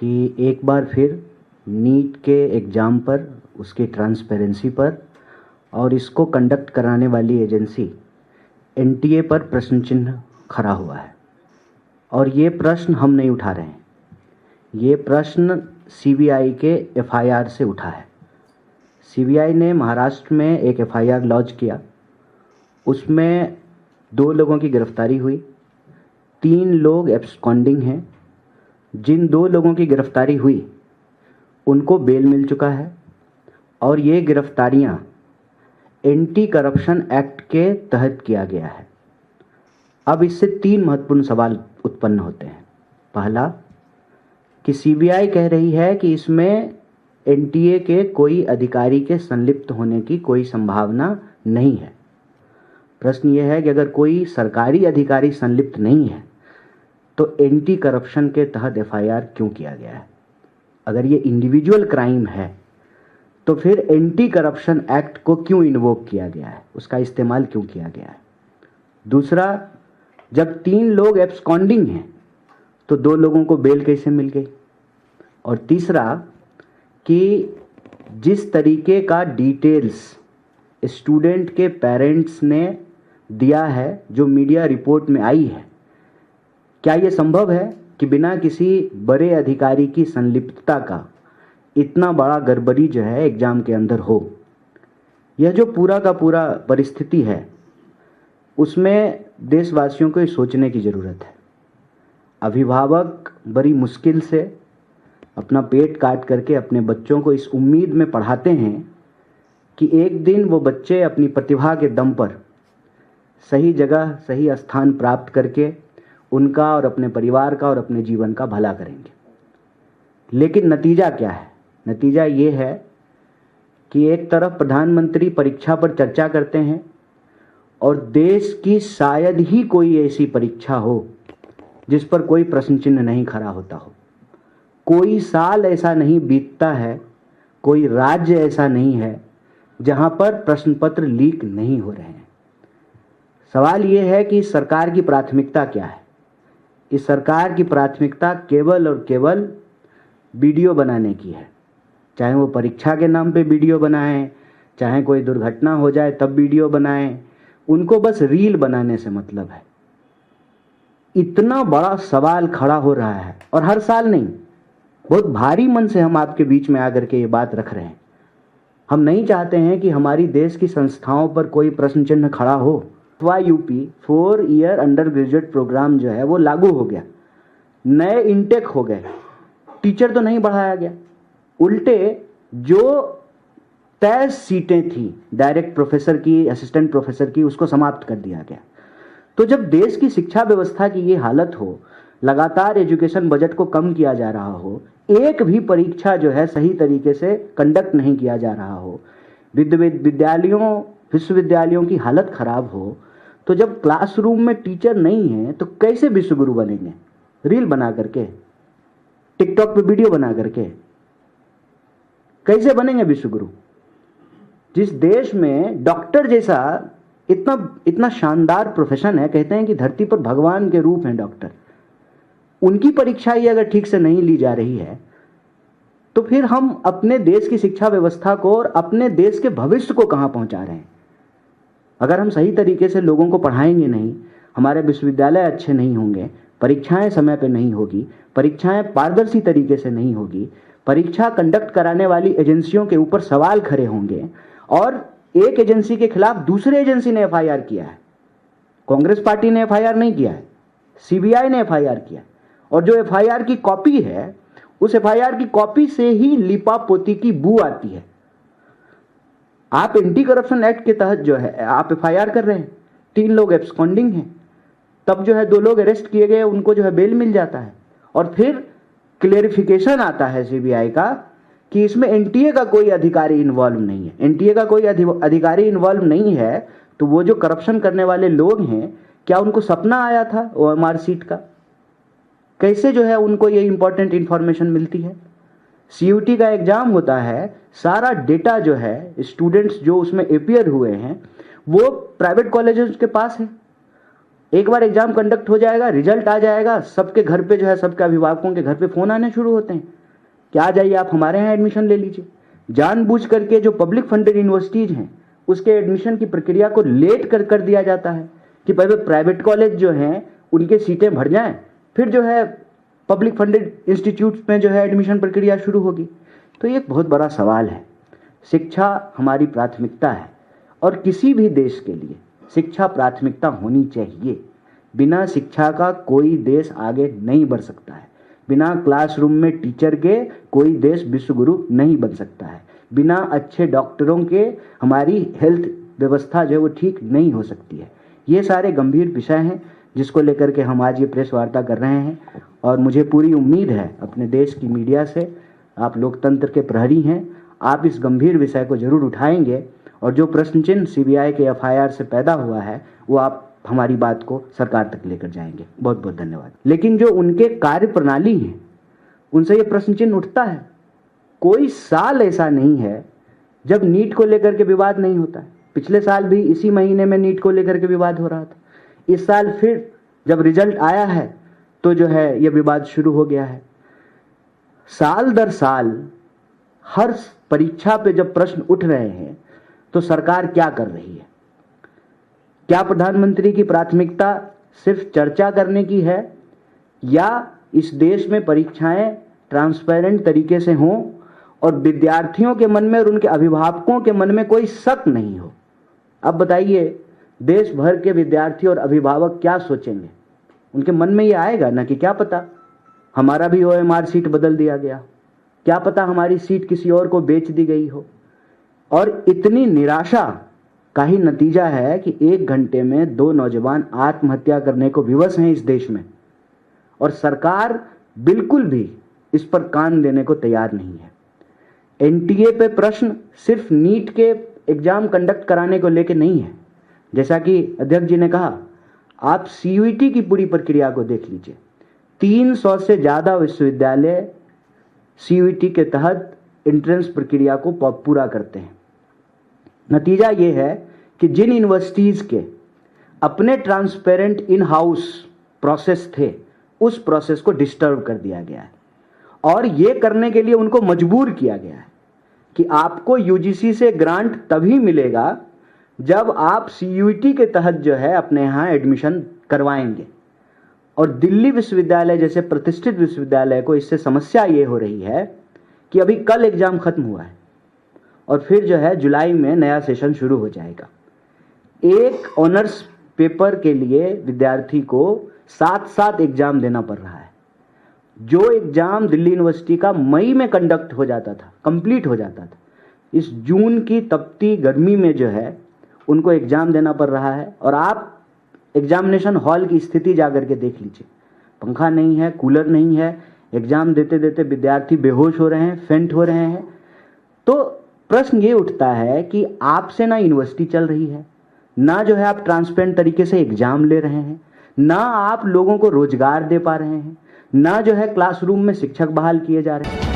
कि एक बार फिर नीट के एग्ज़ाम पर, उसकी ट्रांसपेरेंसी पर और इसको कंडक्ट कराने वाली एजेंसी एनटीए पर प्रश्न चिन्ह खड़ा हुआ है। और ये प्रश्न हम नहीं उठा रहे हैं, ये प्रश्न सीबीआई के एफआईआर से उठा है। सीबीआई ने महाराष्ट्र में एक एफआईआर लॉन्च किया, उसमें 2 लोगों की गिरफ्तारी हुई, 3 लोग एब्सकॉन्डिंग हैं। जिन 2 लोगों की गिरफ्तारी हुई उनको बेल मिल चुका है और ये गिरफ्तारियां एंटी करप्शन एक्ट के तहत किया गया है। अब इससे 3 महत्वपूर्ण सवाल उत्पन्न होते हैं। पहला कि सीबीआई कह रही है कि इसमें एनटीए के कोई अधिकारी के संलिप्त होने की कोई संभावना नहीं है। प्रश्न यह है कि अगर कोई सरकारी अधिकारी संलिप्त नहीं है तो एंटी करप्शन के तहत एफआईआर क्यों किया गया है? अगर ये इंडिविजुअल क्राइम है तो फिर एंटी करप्शन एक्ट को क्यों इन्वोक किया गया है, उसका इस्तेमाल क्यों किया गया है? दूसरा, जब 3 लोग एब्सकॉन्डिंग हैं तो 2 लोगों को बेल कैसे मिल गई? और तीसरा कि जिस तरीके का डिटेल्स स्टूडेंट के पेरेंट्स ने दिया है, जो मीडिया रिपोर्ट में आई है, क्या ये संभव है कि बिना किसी बड़े अधिकारी की संलिप्तता का इतना बड़ा गड़बड़ी जो है एग्जाम के अंदर हो? यह जो पूरा का पूरा परिस्थिति है उसमें देशवासियों को सोचने की ज़रूरत है। अभिभावक बड़ी मुश्किल से अपना पेट काट करके अपने बच्चों को इस उम्मीद में पढ़ाते हैं कि एक दिन वो बच्चे अपनी प्रतिभा के दम पर सही जगह सही स्थान प्राप्त करके उनका और अपने परिवार का और अपने जीवन का भला करेंगे। लेकिन नतीजा क्या है? नतीजा ये है कि एक तरफ प्रधानमंत्री परीक्षा पर चर्चा करते हैं और देश की शायद ही कोई ऐसी परीक्षा हो जिस पर कोई प्रश्न चिन्ह नहीं खड़ा होता हो। कोई साल ऐसा नहीं बीतता है, कोई राज्य ऐसा नहीं है जहां पर प्रश्न पत्र लीक नहीं हो रहे हैं। सवाल ये है कि इस सरकार की प्राथमिकता क्या है? इस सरकार की प्राथमिकता केवल और केवल वीडियो बनाने की है। चाहे वो परीक्षा के नाम पे वीडियो बनाएं, चाहे कोई दुर्घटना हो जाए तब वीडियो बनाएं, उनको बस रील बनाने से मतलब है। इतना बड़ा सवाल खड़ा हो रहा है और हर साल नहीं, बहुत भारी मन से हम आपके बीच में आकर के ये बात रख रहे हैं। हम नहीं चाहते हैं कि हमारी देश की संस्थाओं पर कोई प्रश्न चिन्ह खड़ा हो। अथवा UP 4 year undergraduate programme जो है वो लागू हो गया, नए इंटेक हो गए, टीचर तो नहीं बढ़ाया गया, उल्टे जो तय सीटें थी डायरेक्ट प्रोफेसर की, असिस्टेंट प्रोफेसर की, उसको समाप्त कर दिया गया। तो जब देश की शिक्षा व्यवस्था की ये हालत हो, लगातार एजुकेशन बजट को कम किया जा रहा हो, एक भी परीक्षा जो है सही तरीके से कंडक्ट नहीं किया जा रहा हो, विश्वविद्यालयों की हालत खराब हो, तो जब क्लासरूम में टीचर नहीं है तो कैसे विश्वगुरु बनेंगे? रील बना करके, टिकटॉक पे वीडियो बना करके कैसे बनेंगे विश्वगुरु? जिस देश में डॉक्टर जैसा इतना शानदार प्रोफेशन है, कहते हैं कि धरती पर भगवान के रूप हैं डॉक्टर, उनकी परीक्षा ही अगर ठीक से नहीं ली जा रही है तो फिर हम अपने देश की शिक्षा व्यवस्था को और अपने देश के भविष्य को कहां पहुंचा रहे हैं? अगर हम सही तरीके से लोगों को पढ़ाएंगे नहीं, हमारे विश्वविद्यालय अच्छे नहीं होंगे, परीक्षाएं समय पे नहीं होगी, परीक्षाएं पारदर्शी तरीके से नहीं होगी, परीक्षा कंडक्ट कराने वाली एजेंसियों के ऊपर सवाल खड़े होंगे और एक एजेंसी के खिलाफ दूसरे एजेंसी ने एफआईआर किया है। कांग्रेस पार्टी ने एफआईआर नहीं किया है, सीबीआई ने एफआईआर किया। और जो एफआईआर की कॉपी है, उस एफआईआर की कॉपी से ही लिपापोती की बू आती है। आप एंटी करप्शन एक्ट के तहत जो है आप एफआईआर कर रहे हैं, 3 लोग एब्सकॉन्डिंग हैं, तब जो है 2 लोग अरेस्ट किए गए, उनको जो है बेल मिल जाता है। और फिर क्लेरिफिकेशन आता है सीबीआई का कि इसमें एनटीए का कोई अधिकारी इन्वॉल्व नहीं है। एनटीए का कोई अधिकारी इन्वॉल्व नहीं है तो वो जो करप्शन करने वाले लोग हैं, क्या उनको सपना आया था ओएमआर सीट का? कैसे जो है उनको ये इंपॉर्टेंट इंफॉर्मेशन मिलती है? सीयूटी का एग्जाम होता है, सारा डेटा जो है स्टूडेंट्स जो उसमें अपीयर हुए हैं वो प्राइवेट कॉलेजेस के पास है, एक बार एग्जाम कंडक्ट हो जाएगा, रिजल्ट आ जाएगा, सबके घर पे जो है, सबके अभिभावकों के घर पे फोन आने शुरू होते हैं कि आ जाइए आप हमारे यहाँ एडमिशन ले लीजिए। जानबूझ करके जो पब्लिक फंडेड यूनिवर्सिटीज हैं उसके एडमिशन की प्रक्रिया को लेट कर दिया जाता है कि पहले प्राइवेट कॉलेज जो हैं उनके सीटें भर जाएं, फिर जो है पब्लिक फंडेड इंस्टीट्यूट्स में जो है एडमिशन प्रक्रिया शुरू होगी। तो ये एक बहुत बड़ा सवाल है। शिक्षा हमारी प्राथमिकता है और किसी भी देश के लिए शिक्षा प्राथमिकता होनी चाहिए। बिना शिक्षा का कोई देश आगे नहीं बढ़ सकता है। बिना क्लासरूम में टीचर के कोई देश विश्वगुरु नहीं बन सकता है। बिना अच्छे डॉक्टरों के हमारी हेल्थ व्यवस्था जो है वो ठीक नहीं हो सकती है। ये सारे गंभीर विषय हैं जिसको लेकर के हम आज ये प्रेस वार्ता कर रहे हैं और मुझे पूरी उम्मीद है अपने देश की मीडिया से, आप लोकतंत्र के प्रहरी हैं, आप इस गंभीर विषय को जरूर उठाएंगे और जो प्रश्न चिन्ह सीबीआई के एफआईआर से पैदा हुआ है वो आप हमारी बात को सरकार तक लेकर जाएंगे। बहुत बहुत धन्यवाद। लेकिन जो उनके कार्य प्रणाली है उनसे ये प्रश्न चिन्ह उठता है। कोई साल ऐसा नहीं है जब नीट को लेकर के विवाद नहीं होता है। पिछले साल भी इसी महीने में नीट को लेकर के विवाद हो रहा था। इस साल फिर जब रिजल्ट आया है तो जो है ये विवाद शुरू हो गया है। साल दर साल हर परीक्षा पे जब प्रश्न उठ रहे हैं तो सरकार क्या कर रही है? क्या प्रधानमंत्री की प्राथमिकता सिर्फ चर्चा करने की है या इस देश में परीक्षाएं ट्रांसपेरेंट तरीके से हों और विद्यार्थियों के मन में और उनके अभिभावकों के मन में कोई शक नहीं हो? अब बताइए, देश भर के विद्यार्थी और अभिभावक क्या सोचेंगे? उनके मन में ये आएगा ना कि क्या पता हमारा भी ओएमआर सीट बदल दिया गया, क्या पता हमारी सीट किसी और को बेच दी गई हो। और इतनी निराशा का ही नतीजा है कि 1 घंटे में 2 नौजवान आत्महत्या करने को विवश हैं इस देश में और सरकार बिल्कुल भी इस पर कान देने को तैयार नहीं है। एनटीए पे प्रश्न सिर्फ नीट के एग्जाम कंडक्ट कराने को लेके नहीं है। जैसा कि अध्यक्ष जी ने कहा, आप सीयूईटी की पूरी प्रक्रिया को देख लीजिए। 300 से ज़्यादा विश्वविद्यालय सीयूईटी के तहत एंट्रेंस प्रक्रिया को पूरा करते हैं। नतीजा ये है कि जिन यूनिवर्सिटीज़ के अपने ट्रांसपेरेंट इन हाउस प्रोसेस थे उस प्रोसेस को डिस्टर्ब कर दिया गया है और ये करने के लिए उनको मजबूर किया गया है कि आपको यूजीसी से ग्रांट तभी मिलेगा जब आप सीयूईटी के तहत जो है अपने यहाँ एडमिशन करवाएंगे। और दिल्ली विश्वविद्यालय जैसे प्रतिष्ठित विश्वविद्यालय को इससे समस्या ये हो रही है कि अभी कल एग्जाम खत्म हुआ है और फिर जो है जुलाई में नया सेशन शुरू हो जाएगा। एक ऑनर्स पेपर के लिए विद्यार्थी को 7 एग्जाम देना पड़ रहा है। जो एग्जाम दिल्ली यूनिवर्सिटी का मई में कंडक्ट हो जाता था, कंप्लीट हो जाता था, इस जून की तपती गर्मी में जो है उनको एग्जाम देना पड़ रहा है। और आप एग्जामिनेशन हॉल की स्थिति जाकर के देख लीजिए, पंखा नहीं है, कूलर नहीं है, एग्जाम देते देते विद्यार्थी बेहोश हो रहे हैं, फेंट हो रहे हैं। तो प्रश्न ये उठता है कि आपसे ना यूनिवर्सिटी चल रही है, ना जो है आप ट्रांसपेरेंट तरीके से एग्जाम ले रहे हैं, ना आप लोगों को रोजगार दे पा रहे हैं, ना जो है क्लासरूम में शिक्षक बहाल किए जा रहे हैं।